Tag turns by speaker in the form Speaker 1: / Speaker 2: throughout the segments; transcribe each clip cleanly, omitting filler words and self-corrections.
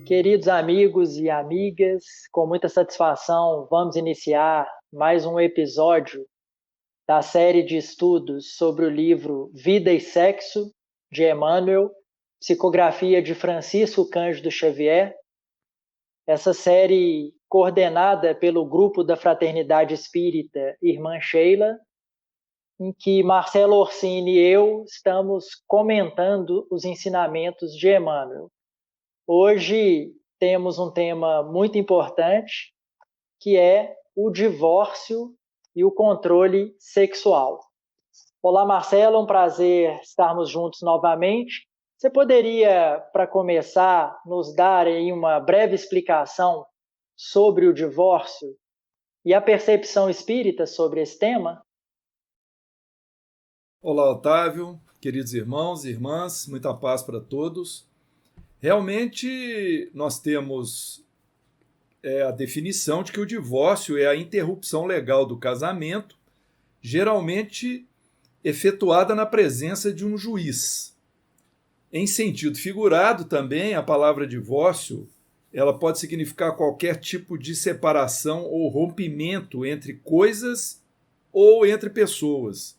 Speaker 1: Queridos amigos e amigas, com muita satisfação, vamos iniciar mais um episódio da série de estudos sobre o livro Vida e Sexo, de Emmanuel, psicografia de Francisco Cândido Xavier. Essa série coordenada pelo grupo da Fraternidade Espírita Irmã Sheila, em que Marcelo Orsini e eu estamos comentando os ensinamentos de Emmanuel. Hoje temos um tema muito importante, que é o divórcio e o controle sexual. Olá, Marcelo, é um prazer estarmos juntos novamente. Você poderia, para começar, nos dar aí uma breve explicação sobre o divórcio e a percepção espírita sobre esse tema?
Speaker 2: Olá, Otávio, queridos irmãos e irmãs, muita paz para todos. Realmente, nós temos a definição de que o divórcio é a interrupção legal do casamento, geralmente efetuada na presença de um juiz. Em sentido figurado também, a palavra divórcio, ela pode significar qualquer tipo de separação ou rompimento entre coisas ou entre pessoas.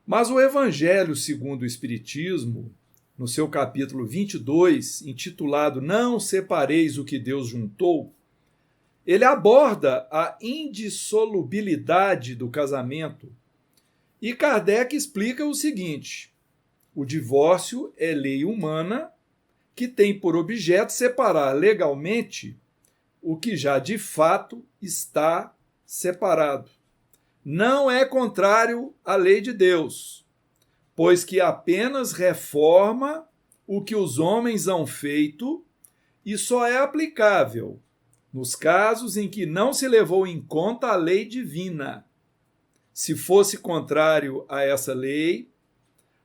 Speaker 2: Mas o Evangelho segundo o Espiritismo, no seu capítulo 22, intitulado Não separeis o que Deus juntou, ele aborda a indissolubilidade do casamento. E Kardec explica o seguinte: o divórcio é lei humana que tem por objeto separar legalmente o que já de fato está separado. Não é contrário à lei de Deus, pois que apenas reforma o que os homens hão feito e só é aplicável nos casos em que não se levou em conta a lei divina. Se fosse contrário a essa lei,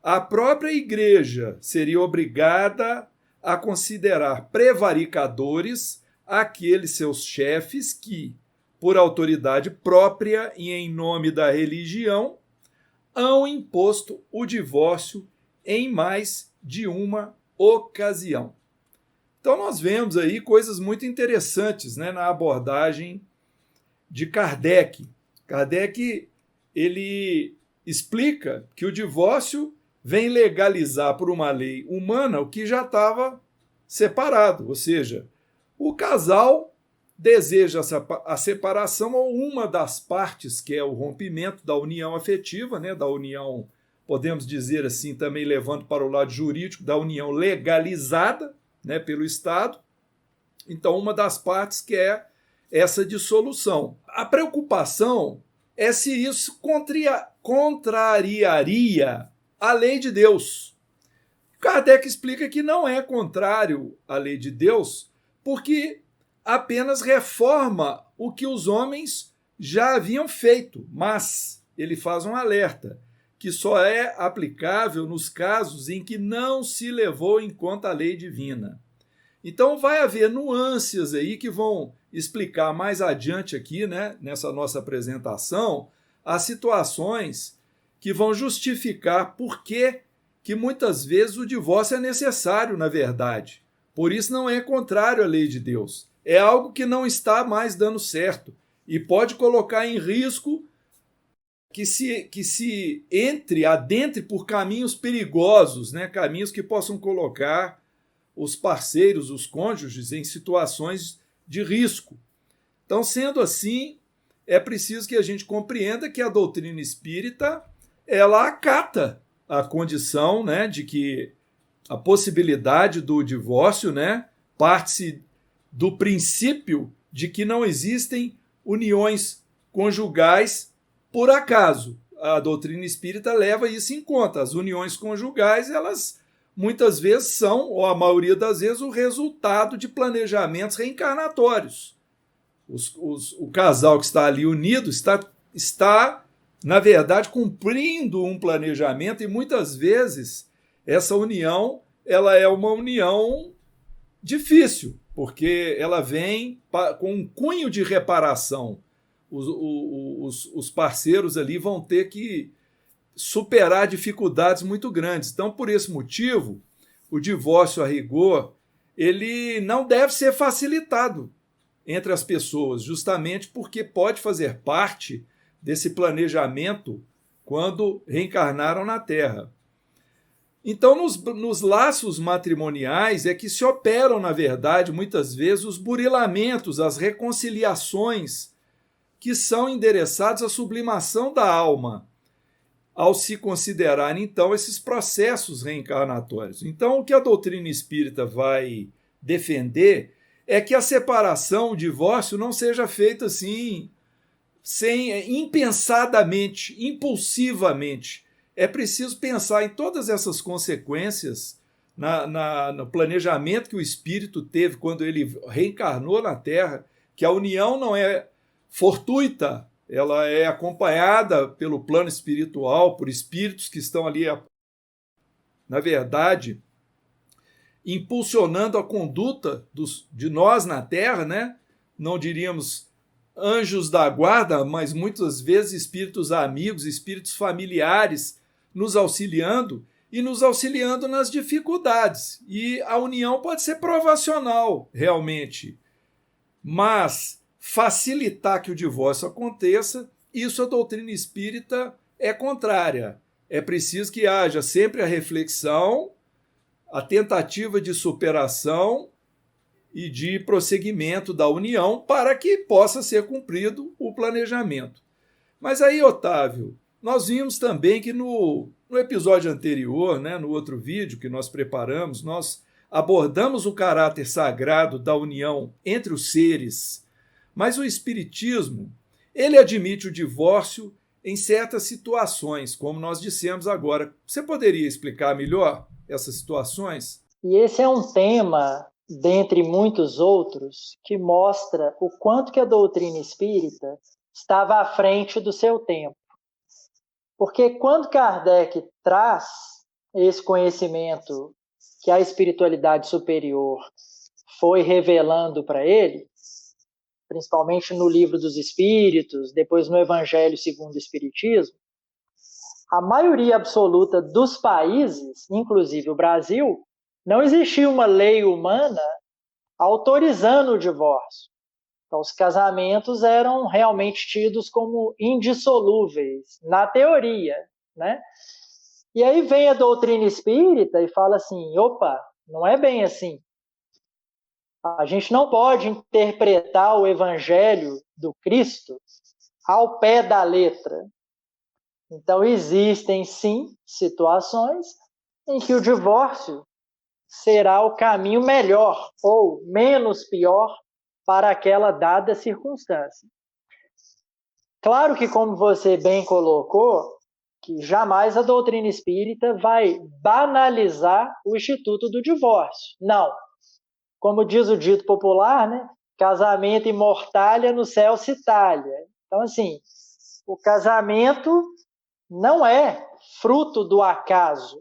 Speaker 2: a própria Igreja seria obrigada a considerar prevaricadores aqueles seus chefes que, por autoridade própria e em nome da religião, hão imposto o divórcio em mais de uma ocasião. Então nós vemos aí coisas muito interessantes, né, na abordagem de Kardec. Kardec, ele explica que o divórcio vem legalizar por uma lei humana o que já estava separado, ou seja, o casal deseja a separação ou uma das partes, que é o rompimento da união afetiva, né, da união, podemos dizer assim, também levando para o lado jurídico, da união legalizada, né, pelo Estado. Então, uma das partes quer essa dissolução. A preocupação é se isso contrariaria a lei de Deus. Kardec explica que não é contrário à lei de Deus, porque apenas reforma o que os homens já haviam feito, mas ele faz um alerta, que só é aplicável nos casos em que não se levou em conta a lei divina. Então vai haver nuances aí que vão explicar mais adiante aqui, né, nessa nossa apresentação, as situações que vão justificar por que muitas vezes o divórcio é necessário, na verdade. Por isso não é contrário à lei de Deus. É algo que não está mais dando certo e pode colocar em risco que se adentre por caminhos perigosos, né? Caminhos que possam colocar os parceiros, os cônjuges, em situações de risco. Então, sendo assim, é preciso que a gente compreenda que a doutrina espírita ela acata a condição, né, de que a possibilidade do divórcio, né, parte-se do princípio de que não existem uniões conjugais por acaso. A doutrina espírita leva isso em conta. As uniões conjugais, elas muitas vezes são, ou a maioria das vezes, o resultado de planejamentos reencarnatórios. O casal que está ali unido está, na verdade, cumprindo um planejamento e muitas vezes essa união ela é uma união difícil, porque ela vem com um cunho de reparação. Os parceiros ali vão ter que superar dificuldades muito grandes. Então, por esse motivo, o divórcio a rigor ele não deve ser facilitado entre as pessoas, justamente porque pode fazer parte desse planejamento quando reencarnaram na Terra. Então, nos laços matrimoniais é que se operam, na verdade, muitas vezes, os burilamentos, as reconciliações que são endereçados à sublimação da alma, ao se considerar, então, esses processos reencarnatórios. Então, o que a doutrina espírita vai defender é que a separação, o divórcio, não seja feito assim, impensadamente, impulsivamente. É preciso pensar em todas essas consequências no planejamento que o espírito teve quando ele reencarnou na Terra, que a união não é fortuita, ela é acompanhada pelo plano espiritual, por espíritos que estão ali, na verdade, impulsionando a conduta de nós na Terra, né? Não diríamos anjos da guarda, mas muitas vezes espíritos amigos, espíritos familiares, nos auxiliando e nos auxiliando nas dificuldades. E a união pode ser provacional, realmente, mas facilitar que o divórcio aconteça, isso a doutrina espírita é contrária. É preciso que haja sempre a reflexão, a tentativa de superação e de prosseguimento da união para que possa ser cumprido o planejamento. Mas aí, Otávio, nós vimos também que no episódio anterior, né, no outro vídeo que nós preparamos, nós abordamos o caráter sagrado da união entre os seres. Mas o Espiritismo, ele admite o divórcio em certas situações, como nós dissemos agora. Você poderia explicar melhor essas situações?
Speaker 1: E esse é um tema, dentre muitos outros, que mostra o quanto que a doutrina espírita estava à frente do seu tempo. Porque quando Kardec traz esse conhecimento que a espiritualidade superior foi revelando para ele, principalmente no Livro dos Espíritos, depois no Evangelho segundo o Espiritismo, a maioria absoluta dos países, inclusive o Brasil, não existia uma lei humana autorizando o divórcio. Então, os casamentos eram realmente tidos como indissolúveis, na teoria, né? E aí vem a doutrina espírita e fala assim, opa, não é bem assim. A gente não pode interpretar o evangelho do Cristo ao pé da letra. Então, existem, sim, situações em que o divórcio será o caminho melhor ou menos pior para aquela dada circunstância. Claro que, como você bem colocou, que jamais a doutrina espírita vai banalizar o instituto do divórcio. Não. Como diz o dito popular, né? Casamento e mortalha no céu se talha. Então, assim, o casamento não é fruto do acaso.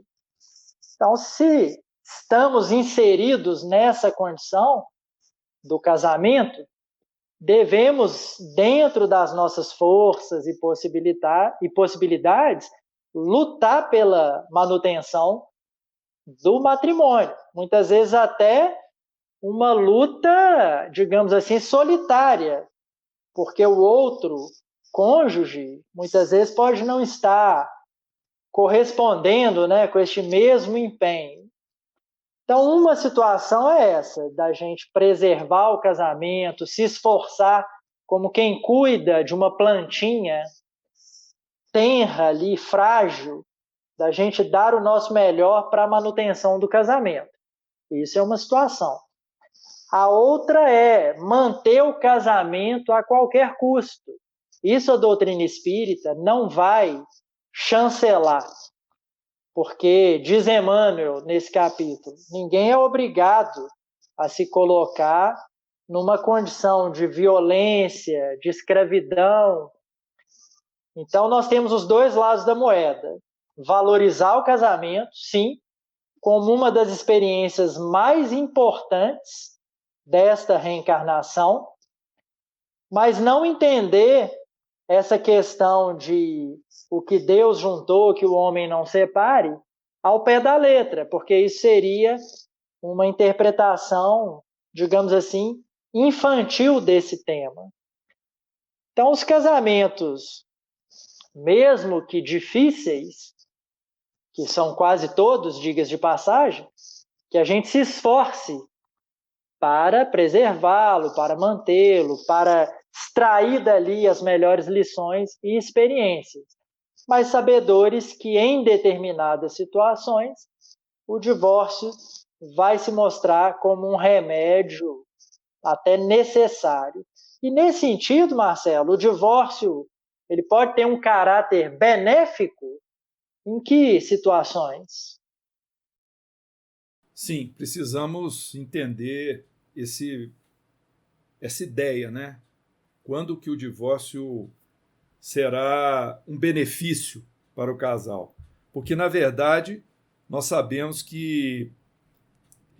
Speaker 1: Então, se estamos inseridos nessa condição do casamento, devemos, dentro das nossas forças e possibilidades, lutar pela manutenção do matrimônio. Muitas vezes até uma luta, digamos assim, solitária, porque o outro cônjuge, muitas vezes, pode não estar correspondendo, né, com este mesmo empenho. Então, uma situação é essa, da gente preservar o casamento, se esforçar como quem cuida de uma plantinha tenra ali, frágil, da gente dar o nosso melhor para a manutenção do casamento. Isso é uma situação. A outra é manter o casamento a qualquer custo. Isso a doutrina espírita não vai chancelar. Porque, diz Emmanuel nesse capítulo, ninguém é obrigado a se colocar numa condição de violência, de escravidão. Então, nós temos os dois lados da moeda. Valorizar o casamento, sim, como uma das experiências mais importantes desta reencarnação, mas não entender essa questão de o que Deus juntou, que o homem não separe, ao pé da letra, porque isso seria uma interpretação, digamos assim, infantil desse tema. Então, os casamentos, mesmo que difíceis, que são quase todos, diga-se de passagem, que a gente se esforce para preservá-lo, para mantê-lo, para extrair dali as melhores lições e experiências, mas sabedores que em determinadas situações o divórcio vai se mostrar como um remédio até necessário. E nesse sentido, Marcelo, o divórcio ele pode ter um caráter benéfico em que situações?
Speaker 2: Sim, precisamos entender essa ideia, né? Quando que o divórcio será um benefício para o casal? Porque, na verdade, nós sabemos que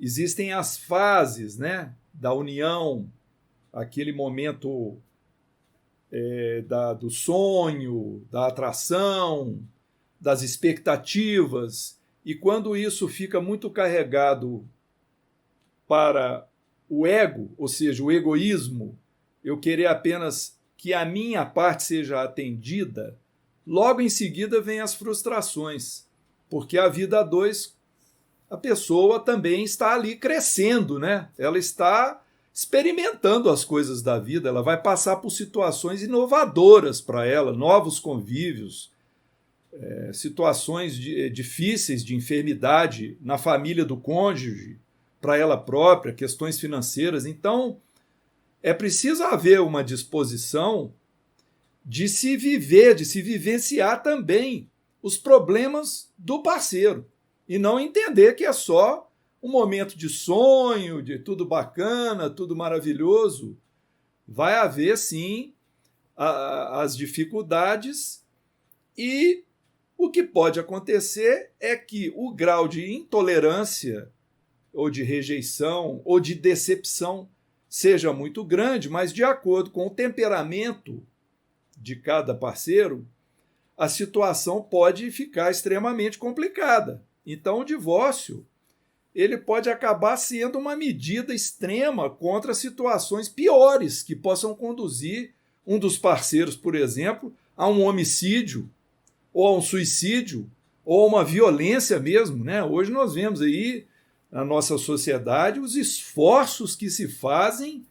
Speaker 2: existem as fases, né, da união, aquele momento do sonho, da atração, das expectativas, e quando isso fica muito carregado para o ego, ou seja, o egoísmo, eu querer apenas que a minha parte seja atendida, logo em seguida vem as frustrações, porque a vida a dois, a pessoa também está ali crescendo, né? Ela está experimentando as coisas da vida, ela vai passar por situações inovadoras para ela, novos convívios, situações difíceis de enfermidade na família do cônjuge, para ela própria, questões financeiras. Então, é preciso haver uma disposição de se viver, de se vivenciar também os problemas do parceiro e não entender que é só um momento de sonho, de tudo bacana, tudo maravilhoso. Vai haver, sim, as dificuldades, e o que pode acontecer é que o grau de intolerância ou de rejeição ou de decepção seja muito grande, mas de acordo com o temperamento de cada parceiro, a situação pode ficar extremamente complicada. Então, o divórcio ele pode acabar sendo uma medida extrema contra situações piores que possam conduzir um dos parceiros, por exemplo, a um homicídio, ou a um suicídio, ou a uma violência mesmo, né? Hoje nós vemos aí na nossa sociedade os esforços que se fazem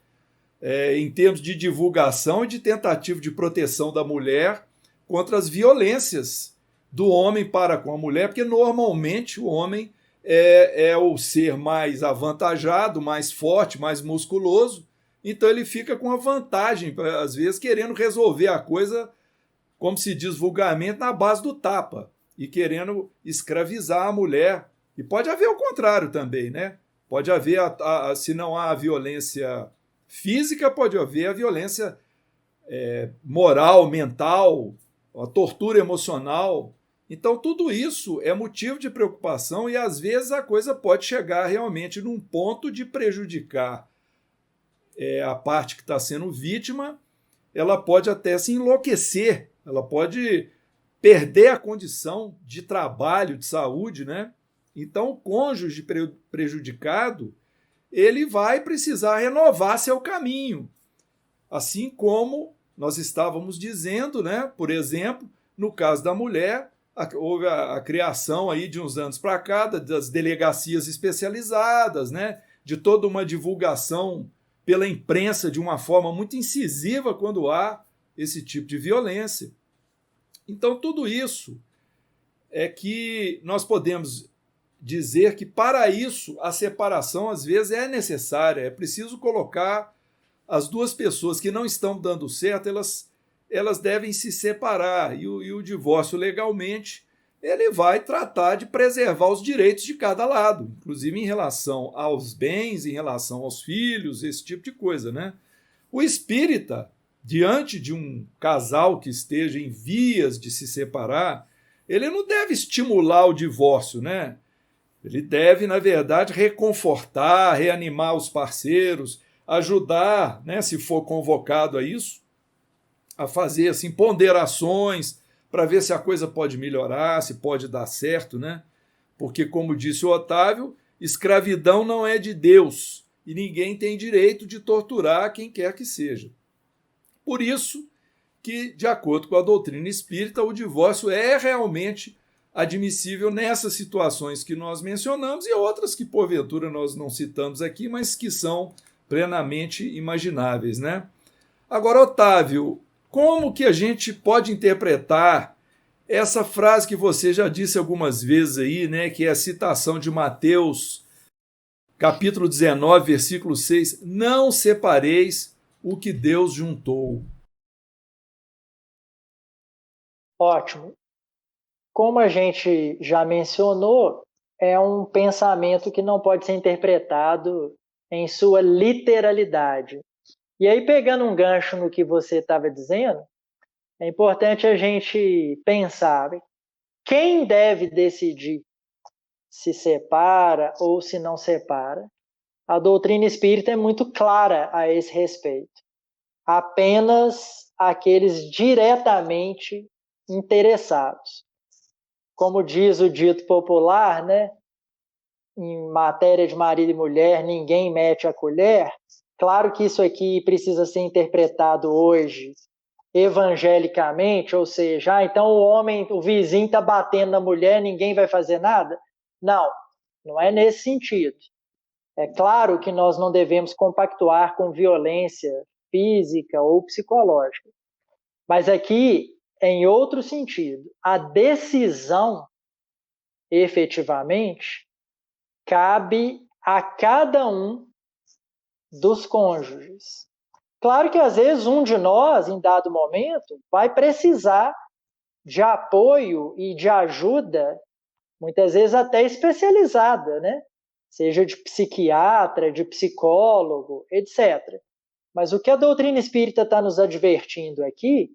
Speaker 2: em termos de divulgação e de tentativa de proteção da mulher contra as violências do homem para com a mulher, porque normalmente o homem é o ser mais avantajado, mais forte, mais musculoso, então ele fica com a vantagem, às vezes querendo resolver a coisa, como se diz vulgarmente, na base do tapa, e querendo escravizar a mulher. E pode haver o contrário também, né? Pode haver, se não há a violência física, pode haver a violência moral, mental, a tortura emocional. Então, tudo isso é motivo de preocupação e, às vezes, a coisa pode chegar realmente num ponto de prejudicar a parte que está sendo vítima, ela pode até se enlouquecer, ela pode perder a condição de trabalho, de saúde, né? Então, o cônjuge prejudicado, ele vai precisar renovar seu caminho. Assim como nós estávamos dizendo, né? Por exemplo, no caso da mulher, houve a criação aí de uns anos para cá das delegacias especializadas, né? De toda uma divulgação pela imprensa de uma forma muito incisiva quando há esse tipo de violência. Então, tudo isso é que nós podemos dizer que, para isso, a separação, às vezes, é necessária. É preciso colocar as duas pessoas que não estão dando certo, elas devem se separar. E o divórcio, legalmente, ele vai tratar de preservar os direitos de cada lado, inclusive em relação aos bens, em relação aos filhos, esse tipo de coisa, né? O espírita, diante de um casal que esteja em vias de se separar, ele não deve estimular o divórcio, né? Ele deve, na verdade, reconfortar, reanimar os parceiros, ajudar, né, se for convocado a isso, a fazer assim, ponderações para ver se a coisa pode melhorar, se pode dar certo, né? Porque, como disse o Otávio, escravidão não é de Deus e ninguém tem direito de torturar quem quer que seja. Por isso que, de acordo com a doutrina espírita, o divórcio é realmente admissível nessas situações que nós mencionamos e outras que, porventura, nós não citamos aqui, mas que são plenamente imagináveis, né? Agora, Otávio, como que a gente pode interpretar essa frase que você já disse algumas vezes aí, né, que é a citação de Mateus, capítulo 19, versículo 6, não separeis o que Deus juntou.
Speaker 1: Ótimo. Como a gente já mencionou, é um pensamento que não pode ser interpretado em sua literalidade. E aí, pegando um gancho no que você estava dizendo, é importante a gente pensar quem deve decidir se separa ou se não separa. A doutrina espírita é muito clara a esse respeito. Apenas aqueles diretamente interessados. Como diz o dito popular, né? Em matéria de marido e mulher, ninguém mete a colher. Claro que isso aqui precisa ser interpretado hoje evangelicamente, ou seja, então o homem, o vizinho está batendo na mulher, ninguém vai fazer nada? Não, não é nesse sentido. É claro que nós não devemos compactuar com violência física ou psicológica, mas aqui é em outro sentido. A decisão, efetivamente, cabe a cada um dos cônjuges. Claro que às vezes um de nós, em dado momento, vai precisar de apoio e de ajuda, muitas vezes até especializada, né? Seja de psiquiatra, de psicólogo, etc. Mas o que a doutrina espírita está nos advertindo aqui,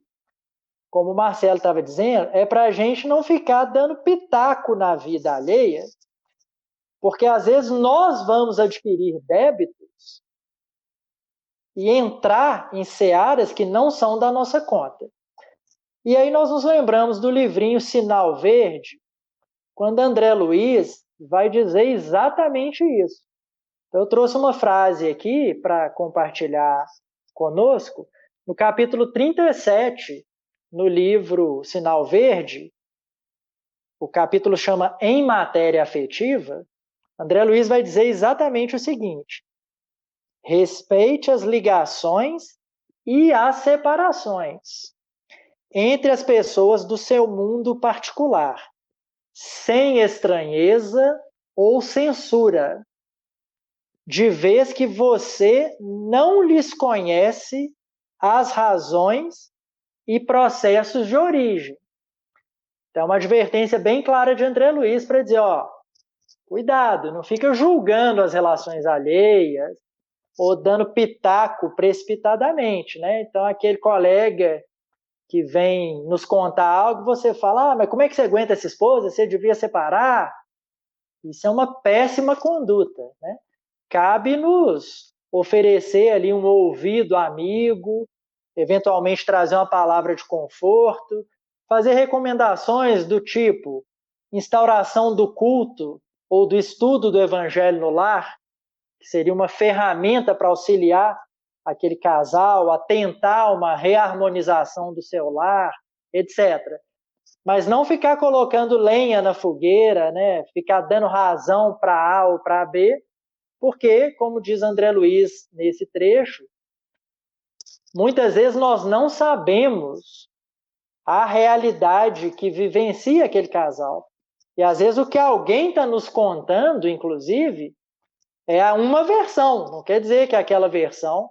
Speaker 1: como o Marcelo estava dizendo, é para a gente não ficar dando pitaco na vida alheia, porque às vezes nós vamos adquirir débitos e entrar em searas que não são da nossa conta. E aí nós nos lembramos do livrinho Sinal Verde, quando André Luiz vai dizer exatamente isso. Então, eu trouxe uma frase aqui para compartilhar conosco, no capítulo 37, no livro Sinal Verde, o capítulo chama Em Matéria Afetiva, André Luiz vai dizer exatamente o seguinte: respeite as ligações e as separações entre as pessoas do seu mundo particular, sem estranheza ou censura, de vez que você não lhes conhece as razões e processos de origem. Então, é uma advertência bem clara de André Luiz para dizer, cuidado, não fica julgando as relações alheias ou dando pitaco precipitadamente, né? Então, aquele colega que vem nos contar algo, você fala, mas como é que você aguenta essa esposa? Você devia separar? Isso é uma péssima conduta, né? Cabe-nos oferecer ali um ouvido amigo, eventualmente trazer uma palavra de conforto, fazer recomendações do tipo instauração do culto ou do estudo do evangelho no lar, que seria uma ferramenta para auxiliar aquele casal a tentar uma reharmonização do seu lar, etc. Mas não ficar colocando lenha na fogueira, né? Ficar dando razão para A ou para B, porque, como diz André Luiz nesse trecho, muitas vezes nós não sabemos a realidade que vivencia aquele casal. E às vezes o que alguém está nos contando, inclusive, é uma versão, não quer dizer que aquela versão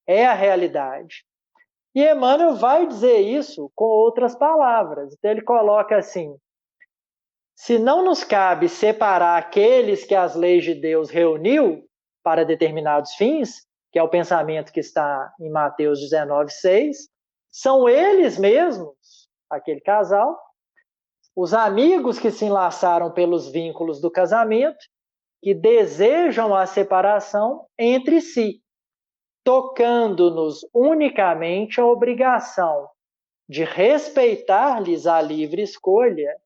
Speaker 1: é a realidade. E Emmanuel vai dizer isso com outras palavras. Então ele coloca assim: se não nos cabe separar aqueles que as leis de Deus reuniu para determinados fins, que é o pensamento que está em Mateus 19:6, são eles mesmos, aquele casal, os amigos que se enlaçaram pelos vínculos do casamento, que desejam a separação entre si, tocando-nos unicamente a obrigação de respeitar-lhes a livre escolha,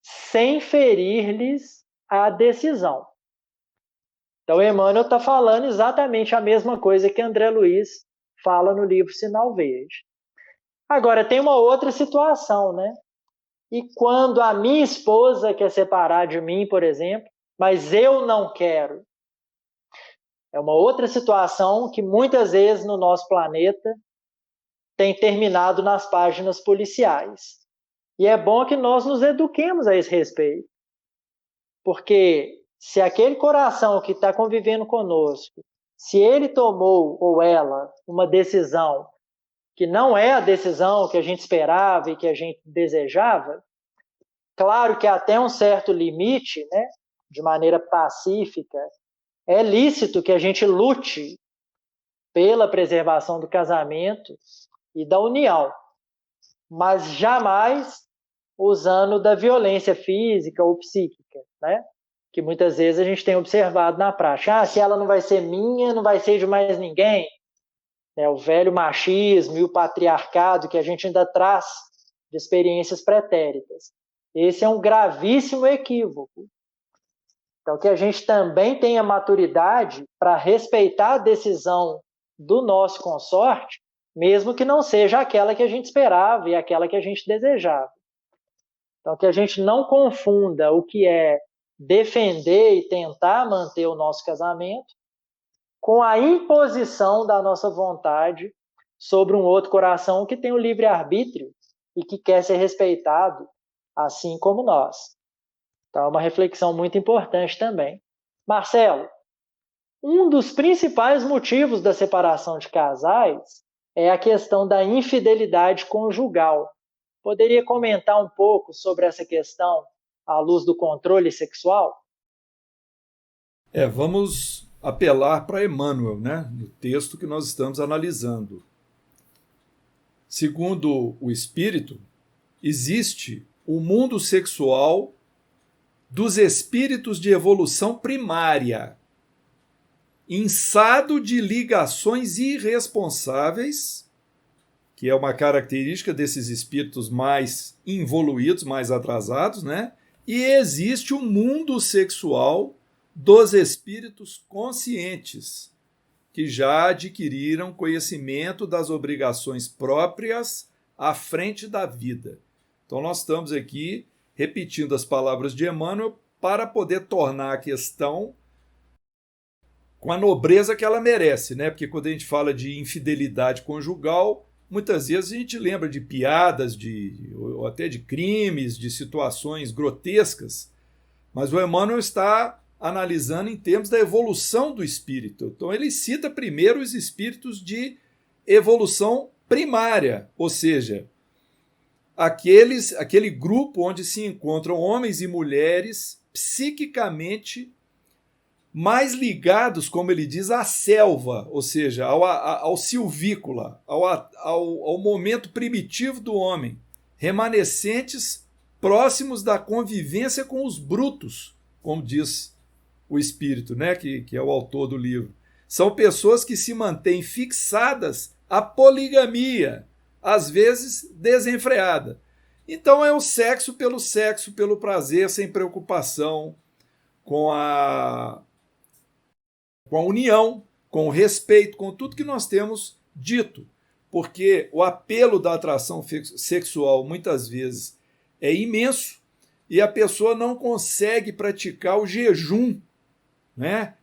Speaker 1: sem ferir-lhes a decisão. Então, Emmanuel está falando exatamente a mesma coisa que André Luiz fala no livro Sinal Verde. Agora, tem uma outra situação, né? E quando a minha esposa quer separar de mim, por exemplo, mas eu não quero? É uma outra situação que muitas vezes no nosso planeta tem terminado nas páginas policiais. E é bom que nós nos eduquemos a esse respeito. Porque se aquele coração que está convivendo conosco, se ele tomou ou ela uma decisão que não é a decisão que a gente esperava e que a gente desejava, claro que até um certo limite, né, de maneira pacífica, é lícito que a gente lute pela preservação do casamento e da união, mas jamais usando da violência física ou psíquica, né? Que muitas vezes a gente tem observado na prática. Ah, se ela não vai ser minha, não vai ser de mais ninguém. É o velho machismo e o patriarcado que a gente ainda traz de experiências pretéritas. Esse é um gravíssimo equívoco. Então, que a gente também tenha maturidade para respeitar a decisão do nosso consorte, mesmo que não seja aquela que a gente esperava e aquela que a gente desejava. Então, que a gente não confunda o que é defender e tentar manter o nosso casamento com a imposição da nossa vontade sobre um outro coração que tem o livre-arbítrio e que quer ser respeitado, assim como nós. Então, é uma reflexão muito importante também. Marcelo, um dos principais motivos da separação de casais é a questão da infidelidade conjugal. Poderia comentar um pouco sobre essa questão à luz do controle sexual?
Speaker 2: Vamos apelar para Emmanuel, né, no texto que nós estamos analisando. Segundo o Espírito, existe o mundo sexual dos espíritos de evolução primária, inçado de ligações irresponsáveis, que é uma característica desses espíritos mais involuídos, mais atrasados, né? E existe o mundo sexual dos espíritos conscientes, que já adquiriram conhecimento das obrigações próprias à frente da vida. Então, nós estamos aqui repetindo as palavras de Emmanuel para poder tornar a questão com a nobreza que ela merece, né? Porque quando a gente fala de infidelidade conjugal, muitas vezes a gente lembra de piadas, ou até de crimes, de situações grotescas, mas o Emmanuel está analisando em termos da evolução do espírito. Então ele cita primeiro os espíritos de evolução primária, ou seja, aquele grupo onde se encontram homens e mulheres psiquicamente mais ligados, como ele diz, à selva, ou seja, ao silvícola, ao momento primitivo do homem, remanescentes próximos da convivência com os brutos, como diz o espírito, né, que é o autor do livro. São pessoas que se mantêm fixadas à poligamia, às vezes desenfreada. Então é o sexo, pelo prazer, sem preocupação com a união, com o respeito, com tudo que nós temos dito. Porque o apelo da atração sexual muitas vezes é imenso e a pessoa não consegue praticar o jejum, né?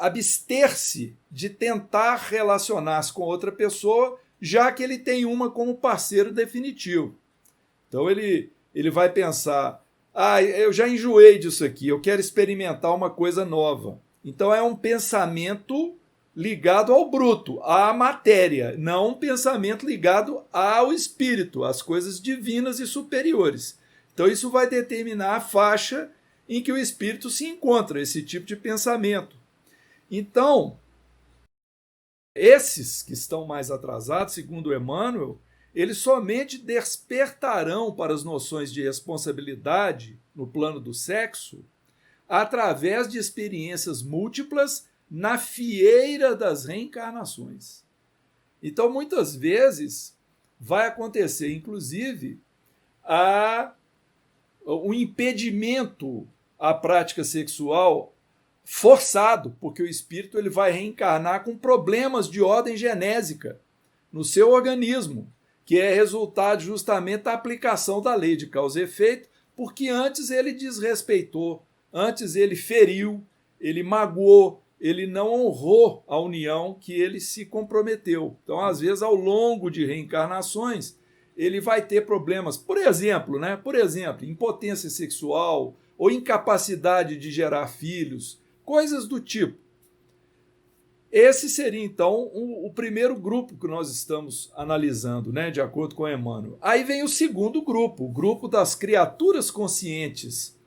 Speaker 2: Abster-se de tentar relacionar-se com outra pessoa, já que ele tem uma como parceiro definitivo. Então ele vai pensar, eu já enjoei disso aqui, eu quero experimentar uma coisa nova. Então é um pensamento ligado ao bruto, à matéria, não um pensamento ligado ao espírito, às coisas divinas e superiores. Então isso vai determinar a faixa em que o espírito se encontra, esse tipo de pensamento. Então, esses que estão mais atrasados, segundo Emmanuel, eles somente despertarão para as noções de responsabilidade no plano do sexo através de experiências múltiplas na fieira das reencarnações. Então, muitas vezes, vai acontecer, inclusive, o impedimento à prática sexual forçado, porque o espírito ele vai reencarnar com problemas de ordem genésica no seu organismo, que é resultado justamente da aplicação da lei de causa e efeito, porque antes ele desrespeitou, antes ele feriu, ele magoou, ele não honrou a união que ele se comprometeu. Então, às vezes, ao longo de reencarnações, ele vai ter problemas, por exemplo, impotência sexual ou incapacidade de gerar filhos, coisas do tipo. Esse seria, então, o primeiro grupo que nós estamos analisando, né, de acordo com Emmanuel. Aí vem o segundo grupo, o grupo das criaturas conscientes,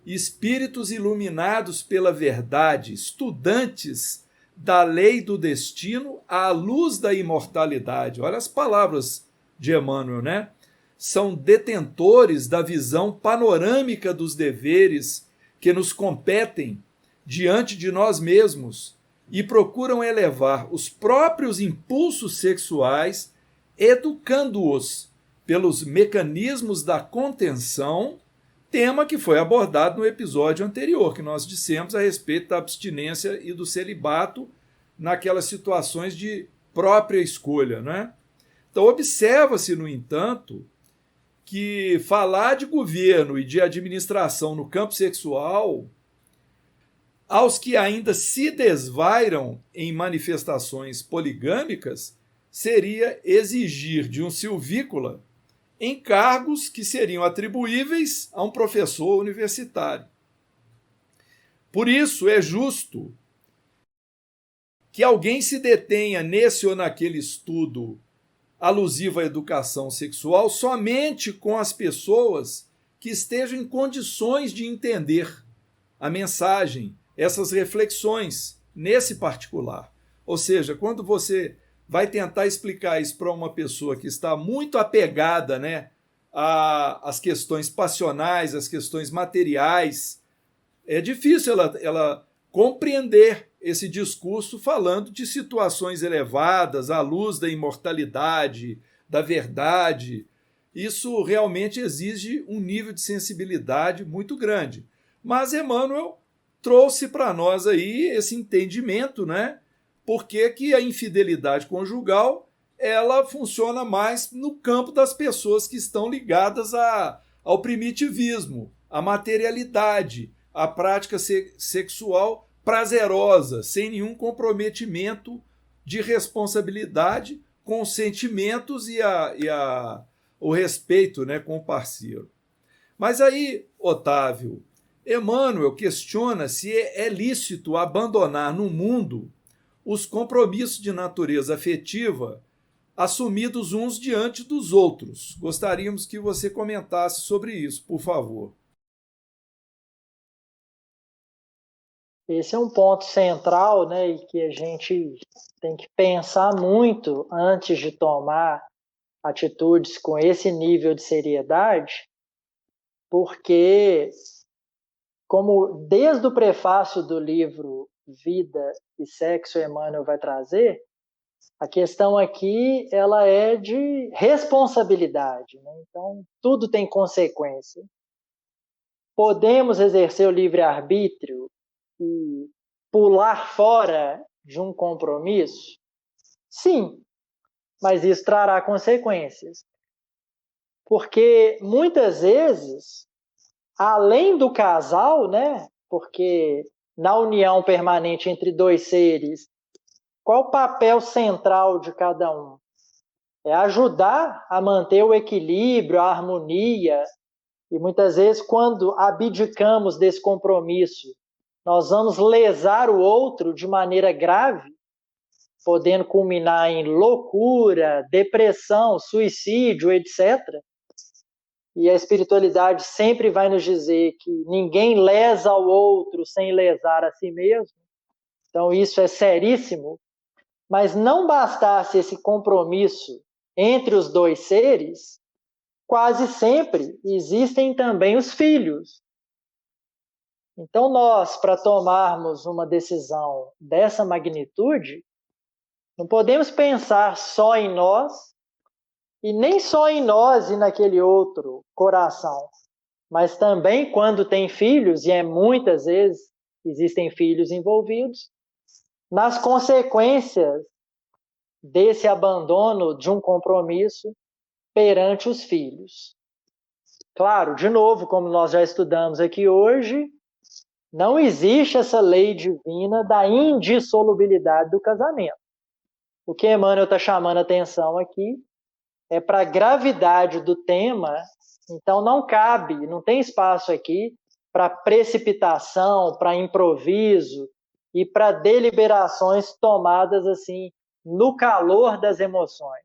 Speaker 2: espíritos iluminados pela verdade, estudantes da lei do destino à luz da imortalidade. Olha as palavras de Emmanuel, né? São detentores da visão panorâmica dos deveres que nos competem diante de nós mesmos e procuram elevar os próprios impulsos sexuais, educando-os pelos mecanismos da contenção, tema que foi abordado no episódio anterior, que nós dissemos a respeito da abstinência e do celibato naquelas situações de própria escolha, né? Então, observa-se, no entanto, que falar de governo e de administração no campo sexual, aos que ainda se desvairam em manifestações poligâmicas, seria exigir de um silvícola encargos que seriam atribuíveis a um professor universitário. Por isso, é justo que alguém se detenha nesse ou naquele estudo alusivo à educação sexual somente com as pessoas que estejam em condições de entender a mensagem, essas reflexões nesse particular. Ou seja, quando você vai tentar explicar isso para uma pessoa que está muito apegada, né, às questões passionais, às questões materiais, é difícil ela compreender esse discurso falando de situações elevadas, à luz da imortalidade, da verdade. Isso realmente exige um nível de sensibilidade muito grande. Mas Emmanuel trouxe para nós aí esse entendimento, né? Por que a infidelidade conjugal ela funciona mais no campo das pessoas que estão ligadas ao primitivismo, à materialidade, à prática sexual prazerosa, sem nenhum comprometimento de responsabilidade com os sentimentos e o respeito, né, com o parceiro. Mas aí, Otávio, Emmanuel questiona se é lícito abandonar no mundo os compromissos de natureza afetiva assumidos uns diante dos outros. Gostaríamos que você comentasse sobre isso, por favor.
Speaker 1: Esse é um ponto central, né, e que a gente tem que pensar muito antes de tomar atitudes com esse nível de seriedade, porque, como desde o prefácio do livro Vida e Sexo, Emmanuel vai trazer, a questão aqui ela é de responsabilidade, né? Então, tudo tem consequência. Podemos exercer o livre-arbítrio e pular fora de um compromisso? Sim, mas isso trará consequências. Porque muitas vezes, além do casal, né? Porque na união permanente entre dois seres, qual o papel central de cada um? É ajudar a manter o equilíbrio, a harmonia. E muitas vezes, quando abdicamos desse compromisso, nós vamos lesar o outro de maneira grave, podendo culminar em loucura, depressão, suicídio, etc. E a espiritualidade sempre vai nos dizer que ninguém lesa ao outro sem lesar a si mesmo. Então, isso é seríssimo. Mas não bastasse esse compromisso entre os dois seres, quase sempre existem também os filhos. Então, nós, para tomarmos uma decisão dessa magnitude, não podemos pensar só em nós, e nem só em nós e naquele outro coração, mas também quando tem filhos, e é muitas vezes existem filhos envolvidos, nas consequências desse abandono de um compromisso perante os filhos. Claro, de novo, como nós já estudamos aqui hoje, não existe essa lei divina da indissolubilidade do casamento. O que Emmanuel está chamando a atenção aqui é para a gravidade do tema, então não cabe, não tem espaço aqui para precipitação, para improviso e para deliberações tomadas assim no calor das emoções.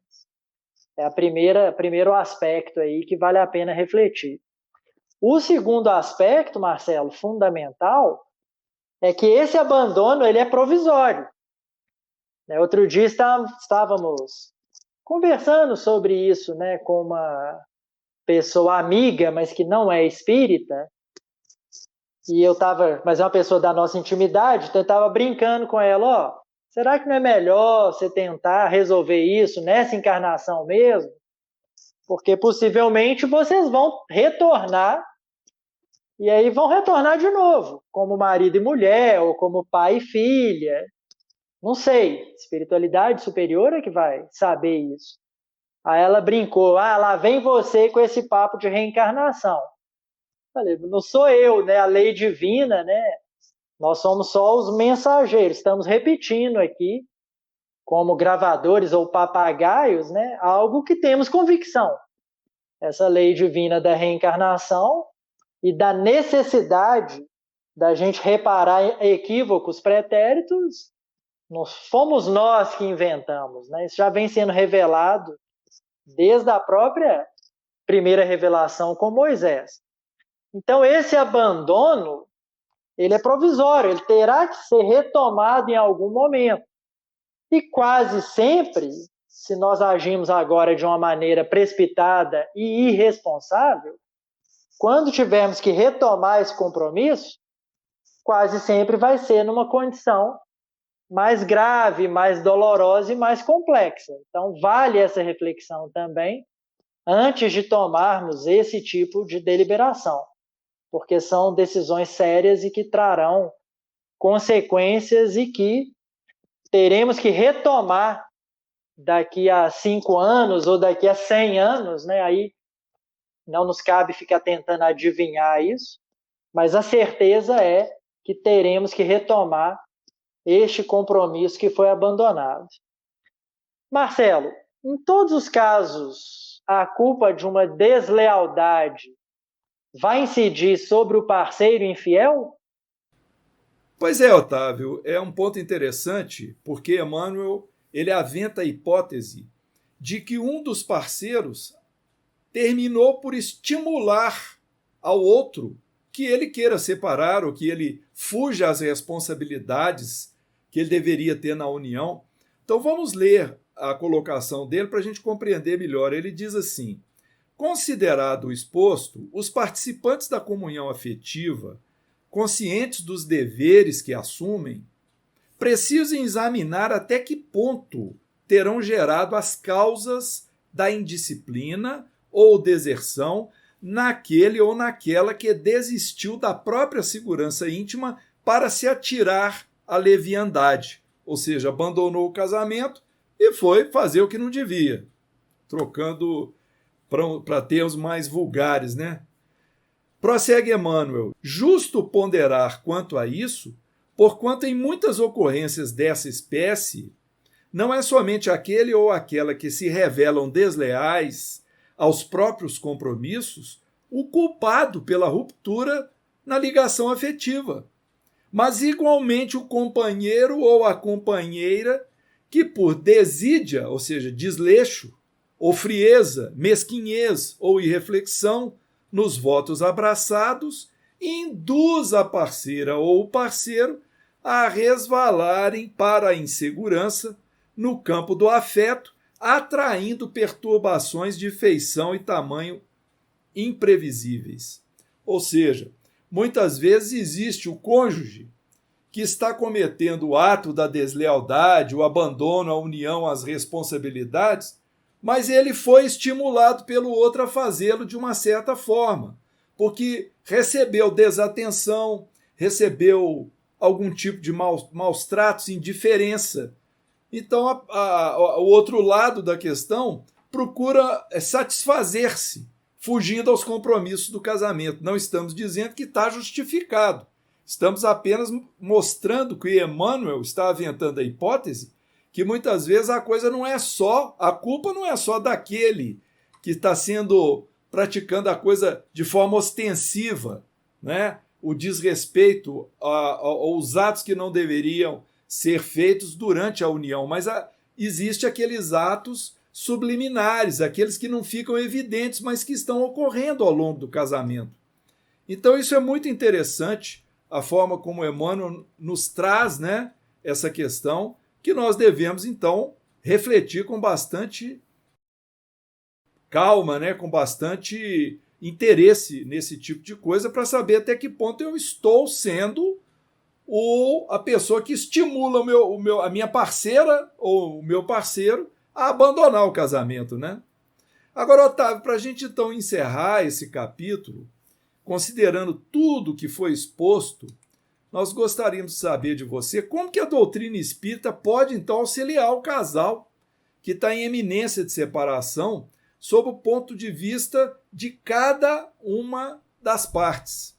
Speaker 1: É primeiro aspecto aí que vale a pena refletir. O segundo aspecto, Marcelo, fundamental, é que esse abandono ele é provisório. Outro dia estávamos conversando sobre isso, né, com uma pessoa amiga, mas que não é espírita, mas é uma pessoa da nossa intimidade, então eu estava brincando com ela, será que não é melhor você tentar resolver isso nessa encarnação mesmo? Porque possivelmente vocês vão retornar, e aí vão retornar de novo, como marido e mulher, ou como pai e filha. Não sei, espiritualidade superior é que vai saber isso. Aí ela brincou, lá vem você com esse papo de reencarnação. Falei, não sou eu, né? A lei divina, né? Nós somos só os mensageiros, estamos repetindo aqui, como gravadores ou papagaios, né? Algo que temos convicção. Essa lei divina da reencarnação e da necessidade da gente reparar equívocos pretéritos, não fomos nós que inventamos, né? Isso já vem sendo revelado desde a própria primeira revelação com Moisés. Então, esse abandono, ele é provisório, ele terá que ser retomado em algum momento. E quase sempre, se nós agimos agora de uma maneira precipitada e irresponsável, quando tivermos que retomar esse compromisso, quase sempre vai ser numa condição mais grave, mais dolorosa e mais complexa. Então, vale essa reflexão também antes de tomarmos esse tipo de deliberação, porque são decisões sérias e que trarão consequências e que teremos que retomar daqui a 5 anos ou daqui a 100 anos, né? Aí não nos cabe ficar tentando adivinhar isso, mas a certeza é que teremos que retomar este compromisso que foi abandonado. Marcelo, em todos os casos, a culpa de uma deslealdade vai incidir sobre o parceiro infiel?
Speaker 2: Pois é, Otávio, é um ponto interessante, porque Emmanuel ele aventa a hipótese de que um dos parceiros terminou por estimular ao outro que ele queira separar ou que ele fuja às responsabilidades que ele deveria ter na união. Então vamos ler a colocação dele para a gente compreender melhor. Ele diz assim: considerado o exposto, os participantes da comunhão afetiva, conscientes dos deveres que assumem, precisam examinar até que ponto terão gerado as causas da indisciplina ou deserção naquele ou naquela que desistiu da própria segurança íntima para se atirar à leviandade, ou seja, abandonou o casamento e foi fazer o que não devia, trocando para termos mais vulgares, né? Prossegue Emmanuel: justo ponderar quanto a isso, porquanto em muitas ocorrências dessa espécie, não é somente aquele ou aquela que se revelam desleais aos próprios compromissos o culpado pela ruptura na ligação afetiva, mas igualmente o companheiro ou a companheira que por desídia, ou seja, desleixo, ou frieza, mesquinhez ou irreflexão nos votos abraçados, induz a parceira ou o parceiro a resvalarem para a insegurança no campo do afeto, atraindo perturbações de feição e tamanho imprevisíveis. Ou seja, muitas vezes existe o cônjuge que está cometendo o ato da deslealdade, o abandono, a união, as responsabilidades, mas ele foi estimulado pelo outro a fazê-lo de uma certa forma, porque recebeu desatenção, recebeu algum tipo de maus tratos, indiferença. Então, o outro lado da questão procura satisfazer-se, fugindo aos compromissos do casamento. Não estamos dizendo que está justificado. Estamos apenas mostrando que Emmanuel está aventando a hipótese que muitas vezes a coisa não é só, a culpa não é só daquele que está praticando a coisa de forma ostensiva, né? O desrespeito aos atos que não deveriam ser feitos durante a união, mas existe aqueles atos subliminares, aqueles que não ficam evidentes, mas que estão ocorrendo ao longo do casamento. Então isso é muito interessante, a forma como Emmanuel nos traz, né, essa questão, que nós devemos, então, refletir com bastante calma, né, com bastante interesse nesse tipo de coisa, para saber até que ponto eu estou sendo a pessoa que estimula a minha parceira ou o meu parceiro a abandonar o casamento, né? Agora, Otávio, para a gente então encerrar esse capítulo, considerando tudo que foi exposto, nós gostaríamos de saber de você como que a doutrina espírita pode então auxiliar o casal que está em eminência de separação sob o ponto de vista de cada uma das partes.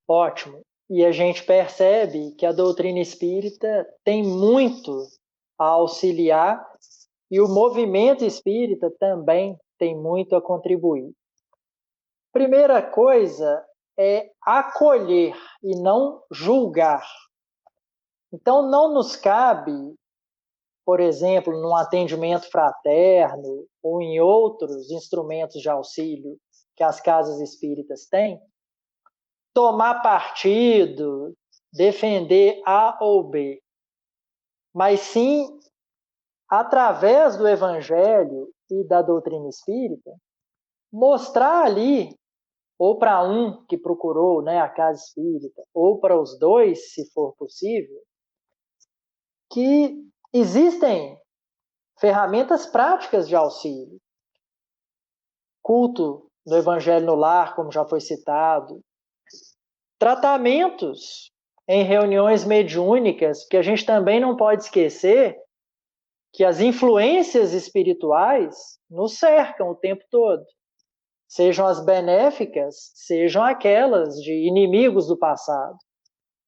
Speaker 1: Ótimo. E a gente percebe que a doutrina espírita tem muito a auxiliar e o movimento espírita também tem muito a contribuir. Primeira coisa é acolher e não julgar. Então, não nos cabe, por exemplo, num atendimento fraterno ou em outros instrumentos de auxílio que as casas espíritas têm, tomar partido, defender A ou B, mas sim, através do Evangelho e da doutrina espírita, mostrar ali, ou para um que procurou, né, a casa espírita, ou para os dois, se for possível, que existem ferramentas práticas de auxílio. Culto no Evangelho no Lar, como já foi citado, tratamentos em reuniões mediúnicas, porque a gente também não pode esquecer que as influências espirituais nos cercam o tempo todo. Sejam as benéficas, sejam aquelas de inimigos do passado.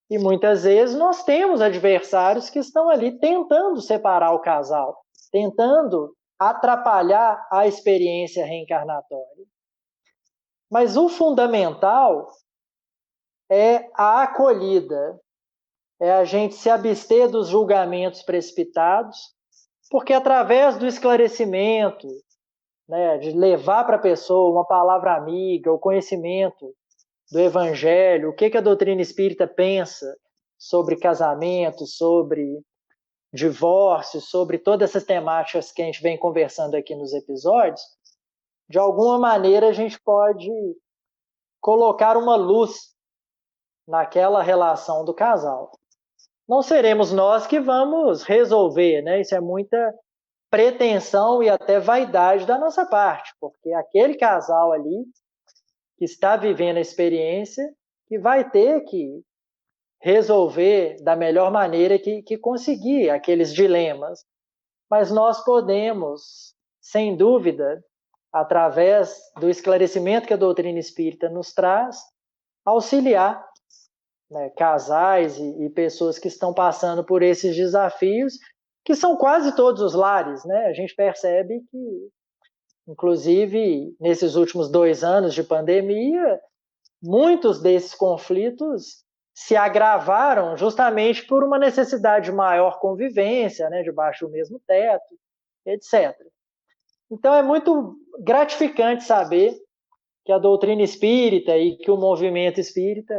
Speaker 1: E muitas vezes nós temos adversários que estão ali tentando separar o casal, tentando atrapalhar a experiência reencarnatória. Mas o fundamental é a acolhida, é a gente se abster dos julgamentos precipitados, porque através do esclarecimento, né, de levar para a pessoa uma palavra amiga, o conhecimento do Evangelho, o que a doutrina espírita pensa sobre casamento, sobre divórcio, sobre todas essas temáticas que a gente vem conversando aqui nos episódios, de alguma maneira a gente pode colocar uma luz naquela relação do casal. Não seremos nós que vamos resolver, né? Isso é muita pretensão e até vaidade da nossa parte, porque aquele casal ali que está vivendo a experiência que vai ter que resolver da melhor maneira que conseguir aqueles dilemas. Mas nós podemos, sem dúvida, através do esclarecimento que a doutrina espírita nos traz, auxiliar, né, casais e pessoas que estão passando por esses desafios, que são quase todos os lares, né? A gente percebe que, inclusive, nesses últimos 2 anos de pandemia, muitos desses conflitos se agravaram justamente por uma necessidade de maior convivência, né, debaixo do mesmo teto, etc. Então é muito gratificante saber que a doutrina espírita e que o movimento espírita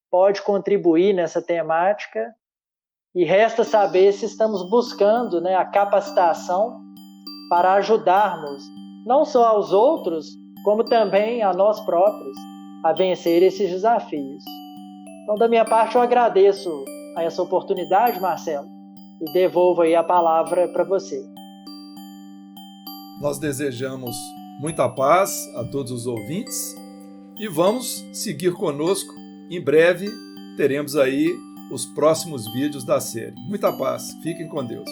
Speaker 1: pode contribuir nessa temática, e resta saber se estamos buscando, né, a capacitação para ajudarmos não só aos outros, como também a nós próprios a vencer esses desafios. Então, da minha parte, eu agradeço a essa oportunidade, Marcelo, e devolvo aí a palavra para você.
Speaker 2: Nós desejamos muita paz a todos os ouvintes e vamos seguir conosco Em breve teremos aí os próximos vídeos da série. Muita paz, fiquem com Deus.